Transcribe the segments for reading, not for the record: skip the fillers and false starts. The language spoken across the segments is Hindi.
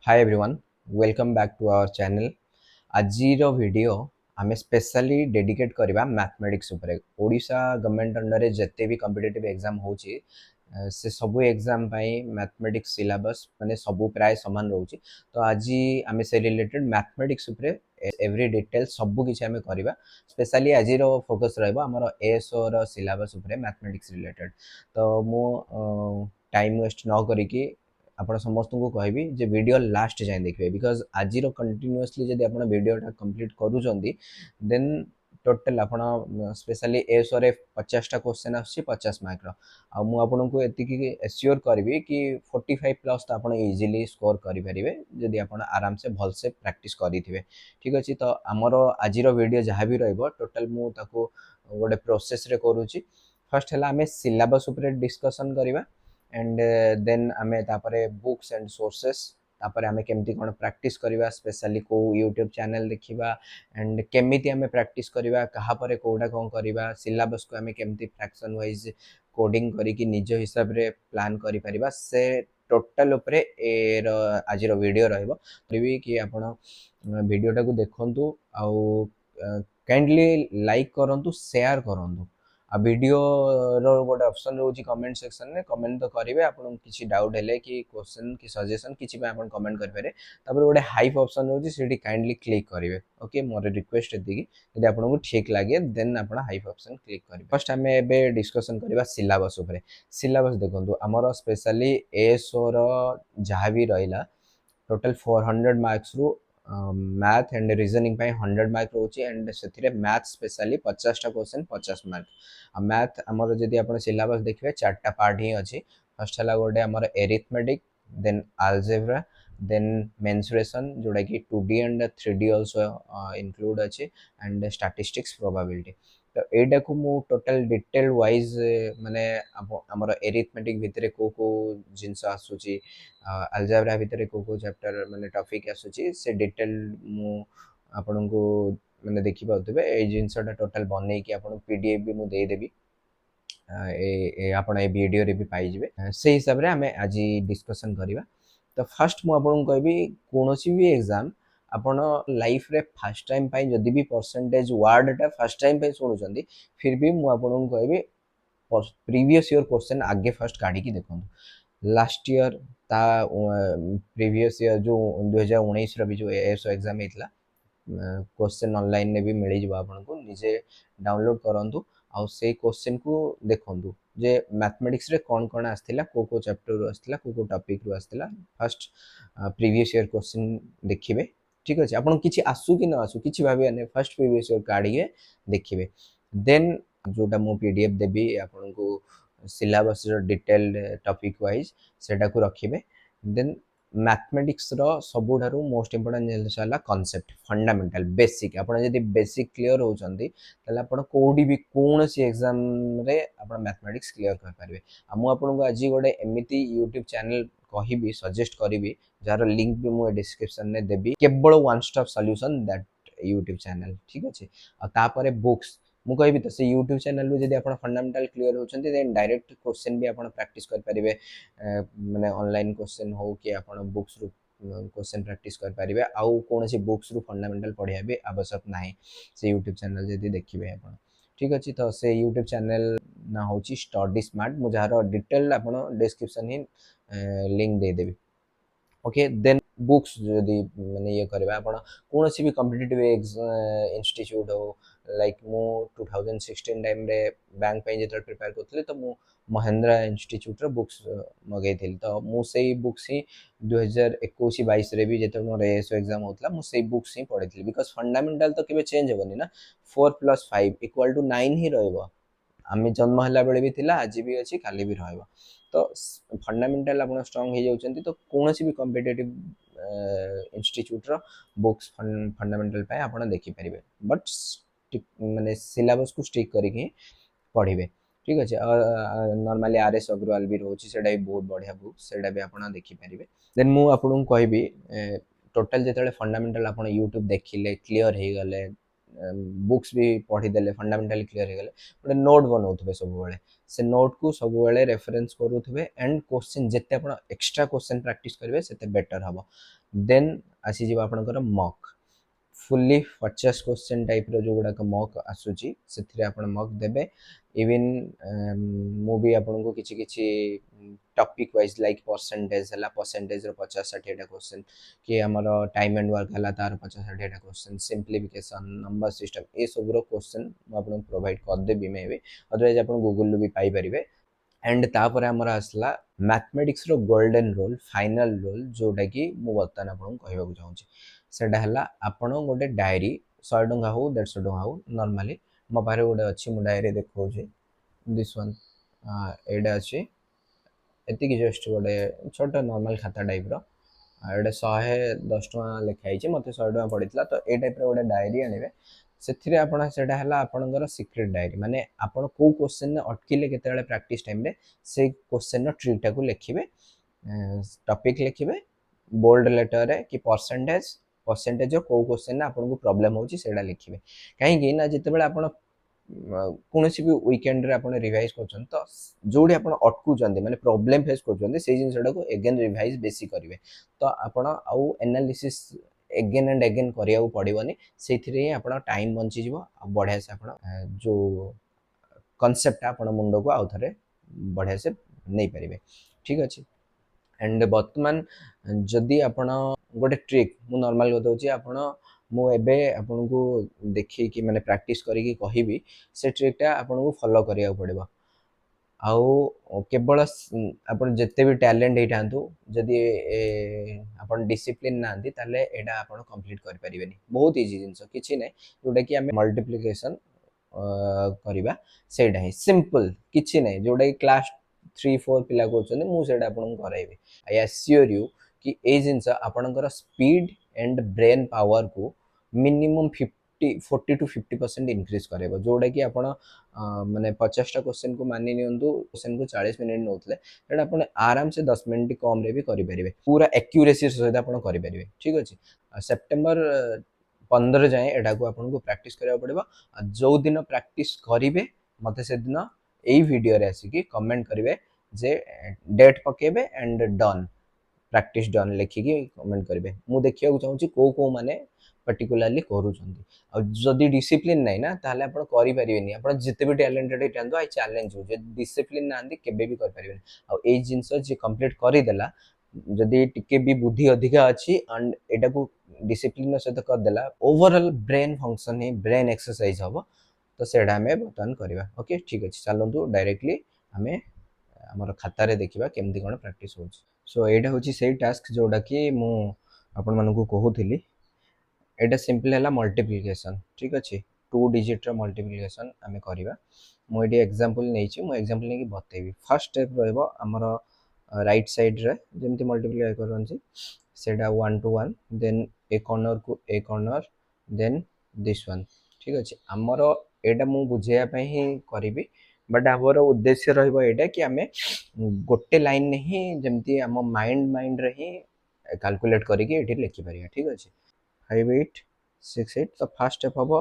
Hi everyone, welcome back to our channel. आजिर वीडियो आमे स्पेशली डेडिकेट करवा मैथमेटिक्स उपरे ओडिशा गवर्नमेंट अंडर रे जत्ते भी कॉम्पिटिटिव एग्जाम होची से सबु एग्जाम पाई मैथमेटिक्स सिलेबस माने सबु प्राय समान रहउची तो आजि आमे से रिलेटेड मैथमेटिक्स उपरे एवरी डिटेल सबु किछ आमे करबा स्पेशली आजिर फोकस रहबो हमर एएसओ रो सिलेबस उपरे मैथमेटिक्स रिलेटेड तो मो टाइम वेस्ट न करिकी आपण समस्त को कहबी जे वीडियो लास्ट जाए देखिए बिकॉज आज कंटिन्यूअसली जब आप वीडियोटा कंप्लीट करूँगी देन टोटल आप स्पेशली एसओ रे 50टा क्वेश्चन आसी 50 मार्क आपको ये एश्योर करी कि 45 प्लस तो आप इजिली स्कोर करेंगे जदि आप आराम से भलसे प्रैक्टिस करेंगे ठीक अच्छे तो आमर आज वीडियो जहाँ भी रोटल मुझे गोटे प्रोसेस रे करुच्ची फर्स्ट है आम सिलेबस डिस्कसन करवा एंड देन आमे तापरे बुक्स एंड सोर्सेस तापरे आमे केमती कोन प्रैक्टिस करबा स्पेशली को यूट्यूब चैनल देखिबा एंड केमिति आमे प्रैक्टिस करबा कहा परे कोडा कोन करबा सिलेबस को आमे केमती फ्रैक्शन वाइज कोडिंग करी कि निज हिसाब रे प्लान करि परिबा से टोटल उपरे ए आज वीडियो रहइबो करबी कि आपण वीडियोटा को देखंतु आ काइंडली लाइक करंतु शेयर करंतु आ वीडियो रो गोटे ऑप्शन रोची कमेंट सेक्शन में कमेंट तो करेंगे आपन किसी डाउट है कि क्वेश्चन कि सजेशन किसी पे आपन कमेंट कर पारे तापर गोटे हाइप ऑप्शन रोची सेठी काइंडली क्लिक करेंगे ओके मोर रिक्वेस्ट एति यदि आपन को ठीक लागे देन आपन हाइप ऑप्शन क्लिक करेंगे फर्स्ट हमें एबे डिस्कशन करबा सिलेबस ऊपर सिलेबस देखंतु हमर स्पेशली एएसओ रो जहां भी रहिला टोटल 400 मार्क्स रु मैथ एंड रीजनिंग 100 मार्क रोचे एंड से मैथ स्पेशली 50टा क्वेश्चन 50 मार्क मैथ आमर जदि आप सिलेबस देखिए 4टा पार्ट ही अच्छी फर्स्ट है गोटे आमर arithmetic then algebra then mensuration जोड़ा कि 2D and 3D also include अच्छे एंड स्टैटिस्टिक्स प्रोबेबिलिटी तो एटा को मु टोटल डिटेल वाइज माने आमर एरिथमेटिक भितरे को जिनस आसुची अलजेब्रा भितरे को चैप्टर माने टॉपिक आसुची से डिटेल मु आपन को माने देखि पाउतबे ए जिनसटा टोटल बनै कि आपन पीडीएफ भी मु दे देबी आपण ए वीडियो रे भी पाई जिवे से हिसाब रे हमें आज डिस्कशन करिवा तो फर्स्ट मु आपन कहबी कोनोसी भी एग्जाम आपण लाइफ रे फर्स्ट टाइम पाई जदी भी परसेंटेज वर्ड टा फर्स्ट टाइम पे सुनुचंदी फिर भी मु आपन कहबी प्रीवियस ईयर क्वेश्चन आगे फर्स्ट काढी की देखंतु लास्ट ईयर ता प्रीवियस ईयर जो 2019 रो भी जो एएसओ एग्जाम हेतला क्वेश्चन ऑनलाइन ने भी मिल जावा आपन को निजे डाउनलोड करंतु आ से क्वेश्चन को देखंतु जे मैथमेटिक्स रे कोन कोन आस्थिला को चैप्टर रो आस्थिला को टॉपिक रो आस्थिला फर्स्ट प्रीवियस ईयर क्वेश्चन देखिबे ठीक अछि आपन किछि आसु कि न आसु किछि भाबे ने फर्स्ट प्रीवियस ईयर काढिए देखिबे देन जोटा मो पीडीएफ देबी आपन को सिलेबस रो डिटेल्ड टॉपिक वाइज सेटा को रखिबे देन मैथमेटिक्स रो सबुठारु मोस्ट इंपोर्टेंट जिनिस हला कांसेप्ट फंडामेंटल बेसिक आपण जदी बेसिक क्लियर होचंदी तले आपण कोडी भी कोनसी एग्जाम रे आपण मैथमेटिक्स क्लियर कर पारबे हम आपण को आज गोटे एमिति यूट्यूब चैनल कहिबी सजेस्ट करिवि जार लिंक भी मु डिस्क्रिप्शन में देबी केवल one stop solution that YouTube channel ठीक अछि आ तापरे बुक्स मु कहबी तो से यूट्यूब चैनल रे जदी आपण फंडामेंटल क्लियर होचंदी देन डायरेक्ट क्वेश्चन भी आपण प्रैक्टिस कर पारिबे माने ऑनलाइन क्वेश्चन हो कि आपण बुक्स रु क्वेश्चन प्रैक्टिस कर पारिबे आउ कोनसी बुक्स रु फंडामेंटल पढिया भी आवश्यक नाही से यूट्यूब चैनल जदी देखिबे आपण ठीक अछि तो से यूट्यूब चैनल ना होची स्टडी स्मार्ट मु जहार डिटेल आपण डिस्क्रिप्शन ही लिंक दे देबी ओके देन बुक्स जदि माने ये करबा आपण कोनसी भी कॉम्पिटिटिव इंस्टीट्यूट हो लाइक मु 2016 टाइम रे बैंक पे जेतर प्रिपेयर करथले तो मु महेंद्रा इंस्टीट्यूट रो बुक्स मगै थिल तो मु सेही बुक्स ही 2021-22 रे भी जेतर मोर एएसओ एग्जाम होतला मु सेही बुक्स ही पढिथिल बिकॉज़ फंडामेंटल तो केबे चेंज होबनी ना 4 + 5 = 9 ही रहइबो आमे जन्म हला बेले भी थिला आज भी अछि काली भी रहइबो तो फंडामेंटल आपण स्ट्रांग हो जाउछंती तो कोनोसी भी कॉम्पिटिटिव इंस्टीट्यूट रो बुक्स फंडामेंटल पाए आपण देखि परिबे बट माने सिलेबस को स्टिक करिके पढिबे ठीक अछि नॉर्मली आरएस अग्रवाल भी रोची सेडा भी बहुत बढ़िया बुक सेडा भी आपण देखि परिबे देन मु आपण कहबी टोटल जेतले फंडामेंटल आपण YouTube देखिले क्लियर हे गले बुक्स भी पढ़ी देले फंडामेंटल क्लियर हो गले गोटे नोट बनाउथबे सब बेले से नोट को सब बेले रेफरेंस करूथबे एंड क्वेश्चन जते आपण एक्स्ट्रा क्वेश्चन प्रैक्टिस करिवे सेते बेटर हबो देन आसी जीवा आपनकर मॉक फुल्ली 50 क्वेश्चन टाइप रो जो गुडा मॉक आसुची सेथिरे आपण मॉक देबे इवन मु भी आपन को किछि किछि टॉपिक वाइज लाइक परसेंटेज हला परसेंटेज रो 50 60 टा क्वेश्चन कि हमर टाइम एंड वर्क हला तार 50 60 टा क्वेश्चन सिंप्लीफिकेशन नंबर सिस्टम ए सब रो क्वेश्चन आपन प्रोवाइड कर देबी मे भी अदरवाइज आपन गूगल लो भी पाई परिबे एंड तापर हमर आसला मैथमेटिक्स रो गोल्डन रूल फाइनल रूल जोटा कि मु बर्तन आपन कहबा को चाहूची सेटा हला आपन गोटे डायरी 100 टंका हो 150 टंका हो नॉर्मली मो पारे गोटे अछि मु डायरी देखौ छी दिस वन एडा अछि एति कि जस्ट गोटे छोटा नॉर्मल खाता टाइप रो एडा 110 टंका लिखाई छी मते 100 टंका पड़ितला तो ए टाइप रो गोटे डायरी आनिबे ସେଥିରେ ଆପଣ ସେଟା ହେଲା ଆପଣଙ୍କର ସିକ୍ରେଟ ଡାଏରୀ ମାନେ ଆପଣ କୋଉ क्वेश्चन ରେ अटकिले केतेବେଳେ प्रैक्टिस टाइम रे से क्वेश्चन ର ट्रिक टाକୁ लिखिबे टॉपिक लिखिबे बोल्ड लेटर रे कि परसेंटेज को क्वेश्चन आपन को प्रॉब्लम होची सेडा लिखिबे काहे कि ना जेतेबेले आपण कोनोसी भी वीकेंड रे आपण रिवाइज करछन तो जोडी आपण अटकु जंदी माने प्रॉब्लम फेस करछन से जिनसडा को अगेन रिवाइज बेसी करिवे तो आपण आउ एनालिसिस अगेन एंड अगेन करिया पड़िबनी से आपण टाइम बंची जीवो बढ़िया से आपण जो कॉन्सेप्ट आपण मुंडो को आउ थरे बढ़िया से नहीं परिबे ठीक अछि एंड वर्तमान जदि आपण गोटे ट्रिक मु नॉर्मल बताउची आपण मु एबे आपण को देखि कि माने प्रैक्टिस करी कि कहिबी से ट्रिकटा आपण को फॉलो करिया पड़िबो आउ केवल आपण जत्ते भी टैलेंट हेठांतु जदि आपण डिसिप्लिन नांदी ताले एडा आपण कंप्लीट कर परिबेनी बहुत इजी जिंस किछि नै जोटा कि हमें मल्टीप्लिकेशन करिबा सेडा ही सिंपल किछि नै जोटा कि क्लास 3 4 पिला कोचन मु सेडा आपण कराइबे आई एश्योर यू कि ए जिंस आपणकर स्पीड एंड ब्रेन पावर को मिनिमम 40 to 50% इंक्रीज करेबो जोटा कि आपण माने 50 टा क्वेश्चन को मानि नियंतु क्वेश्चन को 40 मिनिट नउतले एटा आपण आराम से 10 मिनिट कम रे भी करि परिबे पूरा एक्यूरेसी सहित आपण करि परिबे ठीक अछि सितंबर 15 जाए एटा को आपण को प्रैक्टिस करिया पड़िबो जो दिन प्रैक्टिस करिवे मते से दिन एई वीडियो रे आसी कि कमेंट करिवे जे डेट पकेबे एंड डन प्रैक्टिस डन लिखिकी कमेंट करेंगे मु देखिया चाहूँ कौ कौ माने पर्टिकुलरली करूछंती आ जदि डिसिप्लिन नहीं ना ताहले आपण करि परिबेनी आपण जिते भी टैलेंटेड हेटांतो आई चैलेंज हो जे डिसिप्लिन नांदी केबे भी कर परिबेनी आ ए जिंस जे कंप्लीट करि देला जदि टिके भी बुद्धि अधिका अछि एंड एटा को डिसिप्लिन सहित कर देला ओवरऑल ब्रेन फंक्शन ही ब्रेन एक्सरसाइज हबो तो सेडा हमें बर्तमान करबा ओके ठीक अछि चलंतु डायरेक्टली हमें हमर खाता रे देखिबा केमती कोन प्रैक्टिस होछि सो एटा होछि सेही टास्क जोडा कि मु आपण मानन को कहूथिली एटा सिंपल हैला मल्टीप्लिकेशन ठीक अछि 2 डिजिट रो मल्टीप्लिकेशन हमें करबा मु एटी एग्जांपल नै छी मु एग्जांपल नै कि बतेबी फर्स्ट स्टेप रहबो हमर राइट साइड रे जेमती मल्टीप्लाई करन छी सेटा 1 to 1 देन ए कॉर्नर को ए कॉर्नर देन दिस वन ठीक अछि हमर एटा मु बुझेया पय ही करबी बट हमर उद्देश्य रहबो एटा कि हमें गोटे लाइन नहीं जेमती हम माइंड रे ही कैलकुलेट करके एठी लिखि परिया ठीक अछि 5 8 6 8 तो फर्स्ट स्टेप हबो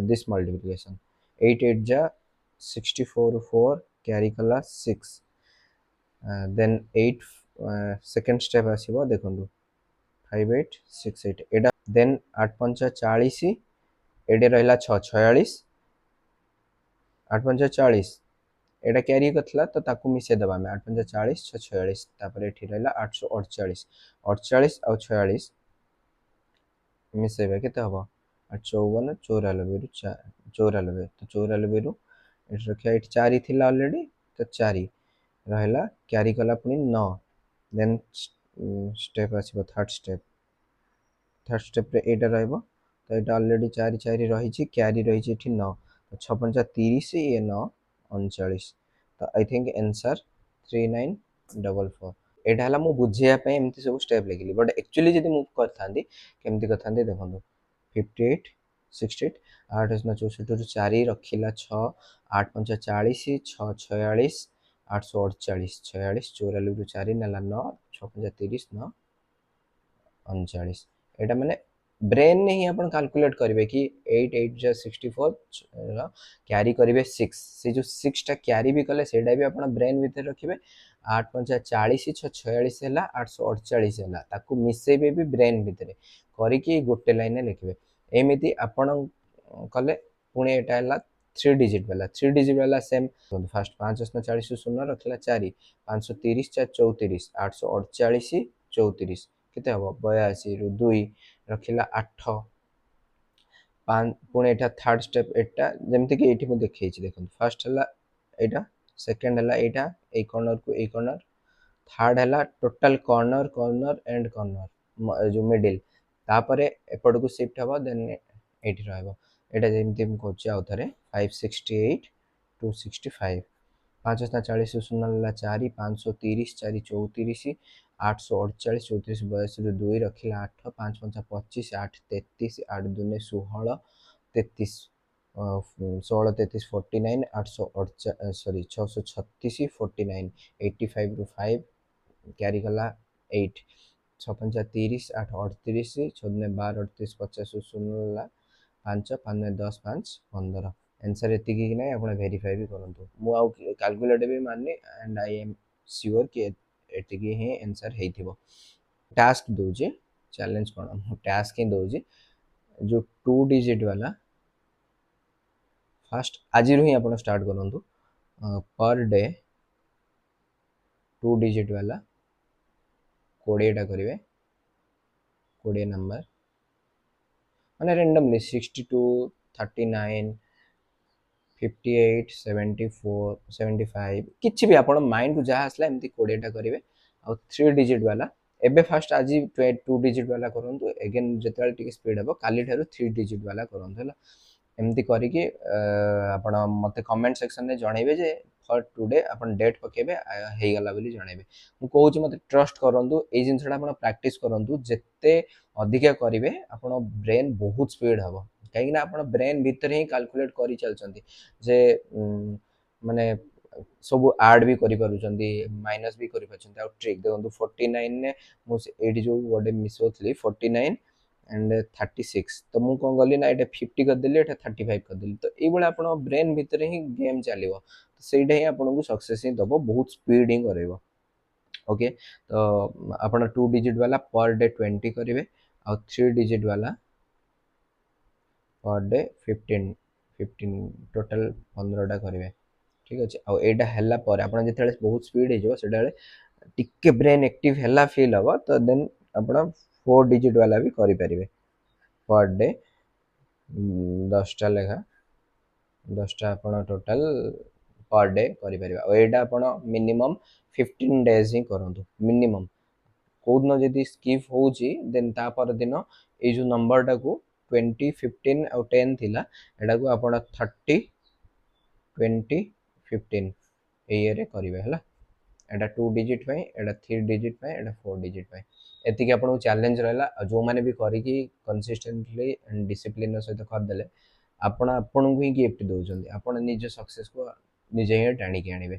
दिस मल्टीप्लिकेशन 8 8 जा 64 4 कैरी कला 6 देन 8 सेकंड स्टेप आसीबो देखंतु 5 8 6 8 एडा देन 8 5 40 एडे रहला 6 46 8 5 40 एटा कैरी करथला तो ताकू मिसे दबा में 8 5 40 6 46 तापर एठी रहला 848 48 और 46 मिसेबे केते हबो 854 94 रु 94 तो 94 रु एठी रखिया एठी 4 थिला ऑलरेडी तो 4 रहला कैरी कला पुनी 9 देन स्टेप आसीबो थर्ड स्टेप रे एटा रहबो तो एटा ऑलरेडी 4 4 रही छी कैरी रही छी एठी 9 तो 6 5 30 ये 9 39 तो आई थिंक आंसर 3944 एटा हला मु बुझिया पे एमती सब स्टेप लिखली बट एक्चुअली जदी मु करथांदी केमती करथांदी देखंतु 58 68 8 इसना 64 रु 4 रखिला 6 8 5 40 6 46 848 46 44 रु 4 नला 9 6 5 30 9 39 एटा माने ब्रेन ने ही अपन कैलकुलेट करेंगे कि 8 8 जा 64 क्यारी करेंगे 6 से जो 6 टा क्यारी भी कले सेटा भी अपन ब्रेन भीतर रखिए 8 5 40 6 46 है 848 है ताकू मिसेबे भी ब्रेन भीतर करिकी गोटे लाइन लिखिए एमिति आपण कले पुणी एटा है 3 डिजिट वाला सेम फास्ट 5 40 शून्य रखला 4 530 4 34 848 34 केते हम 82 रु 2 रखिला 8 पुणी एटा थर्ड स्टेप एटा जेमति कि एठी मु देखै छी देखन फर्स्ट हला एटा सेकंड हला एटा ए कॉर्नर को ए कॉर्नर थर्ड हला total corner corner and corner जो मिडिल तापरे एपड को शिफ्ट हबो देन एठी रहबो एटा जेमति हम कोची आउ थरे 568 265 5 40 शून्य 4 530 4 34 848 34 बयासी दुई रखिला 8 5 5 25 8 33 8 2 16 33 16 33 49 800 सॉरी 636 49 85 रु 5 क्यारी कला 8 6 5 30 8 38 6 12 38 50 शून्य 5 5 10 5 15 आंसर एति कि नै आपण वेरीफाई भी करंतु मु आउ कैलकुलेट भी माननी एंड आई एम श्योर कि एति कि ही आंसर हेइथिबो टास्क दोजे चैलेंज कोन टास्क ही दोजे जो 2 डिजिट वाला फास्ट आज ही आप स्टार्ट करूँ पर डे 2 डिजिट वाला 20टा करेंगे 20 नंबर मैंने रेंडमली 62 39 58 74 75 किसी भी आप माइंड को जहाँ आसला एमती 20टा करेंगे आ 3 डिजिट वाला एबे फास्ट आज 2 डिजिट वाला करूँ एगेन जिते स्पीड हम काली ठारू 3 डिजिट वाला करूँ है एमती करिकी आपण मते कमेंट सेक्शन में जणेबे जे फॉर टुडे आपण डेट पकेबे हे गला बोली जणेबे मु कहूँ मते ट्रस्ट करंतु ए जिनसटा आपण प्रैक्टिस करंतु जेते अधिका करिवे आपण ब्रेन बहुत स्पीड हबो काहे ना आपण ब्रेन भीतर ही कैलकुलेट करि चलचंती जे माने सब ऐड भी करि पारुचंती माइनस भी करि पारुचंती आ ट्रिक देखंतु 49 ने मु एडी जो वर्ड मिसोथली 49 एंड 36 तो मु कौन गली ना ये 50 करदेली ये 35 करदेली तो ये आप ब्रेन भितर ही गेम चलो तो सहीटा ही आपको सक्सेस ही दब बहुत स्पीड ही कर ओके तो आप 2 डिजिट वाला पर डे 20 करेंगे आ 3 डिजिट वाला पर डे 15 15 टोटल 15टा करेंगे ठीक अच्छे आईटा है आप जो बहुत स्पीड हो टिके ब्रेन एक्टिव है फील हम तो देन आप 4 डिजिट वाला भी करें पर डे 10टा लेखा 10टा आप टोटाल पर डे करें मिनिमम 15 डेज ही करूँ मिनिमम कौन जदि स्कीप हो देन तापर दिन ये जो नंबर टा को 20 15 और 10 थिला एटा को आप 30 20 15 ये करेंगे है एटा 2 डिजिट पे एटा 3 डिजिट पे एटा 4 डिजिट पे एतिक आपको चैलेंज रहा जो मैंने भी करिकी कंसिस्टेंटली एंड डिसिप्लिन सहित करदे आपण ही गिफ्ट दौरान आप निज सक्सेस को निजे ही टाणिकी आने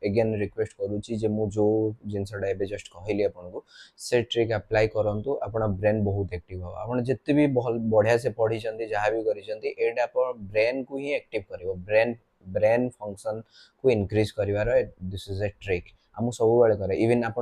एगेन रिक्वेस्ट करुच्ची जे मु जो जिनसटा एबे जस्ट कहली आपको से ट्रिक अप्लाई करंतु आपण ब्रेन बहुत एक्टिव हो आपण जिते भी बढ़िया से पढ़ी जहाँ भी कर ब्रेन को ही एक्टिव कर ब्रेन ब्रेन फंक्शन को इनक्रीज कर दिस इज ए ट्रिक आम सब बेले करे इवन आप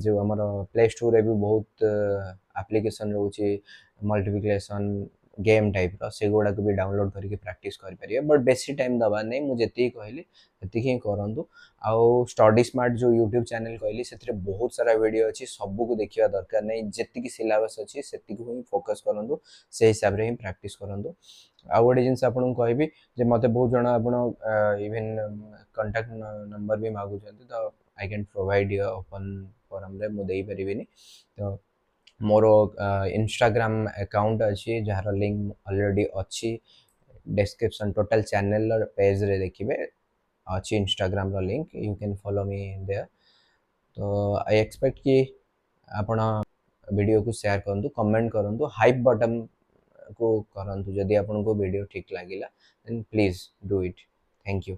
जो आम प्ले स्टोर रे भी बहुत एप्लिकेशन रोचे मल्टीप्लिकेशन गेम टाइप से गुड़ाक भी डाउनलोड करके प्रैक्टिस करेंगे बट बेसी टाइम दबा नहीं मुझे कहली से ही करूँ आउ स्टडी स्मार्ट जो यूट्यूब चैनल कहली से बहुत सारा वीडियो अच्छी सबको देखा दरकार नहीं जी सिलेबस अच्छी से ही फोकस करूँ से हिसाब से ही प्रैक्टिस करूँ आउ गोटे जिन आपको कहबी मत बहुत जन आप इवन कंटाक्ट नंबर भी मागुं तो I can provide you open forum रे मुझे पारिनी तो मोर इंस्टाग्राम अकाउंट अच्छी जार लिंक ऑलरेडी अच्छी डिस्क्रिप्शन टोटल चैनल पेज रे देखिए अच्छी इंस्टाग्राम रो link you can follow me there तो आई एक्सपेक्ट कि आपण वीडियो को शेयर करंतु कमेंट करंतु हाइप बटन को करंतु जदि आपन को वीडियो ठीक लागिला then please do it thank you.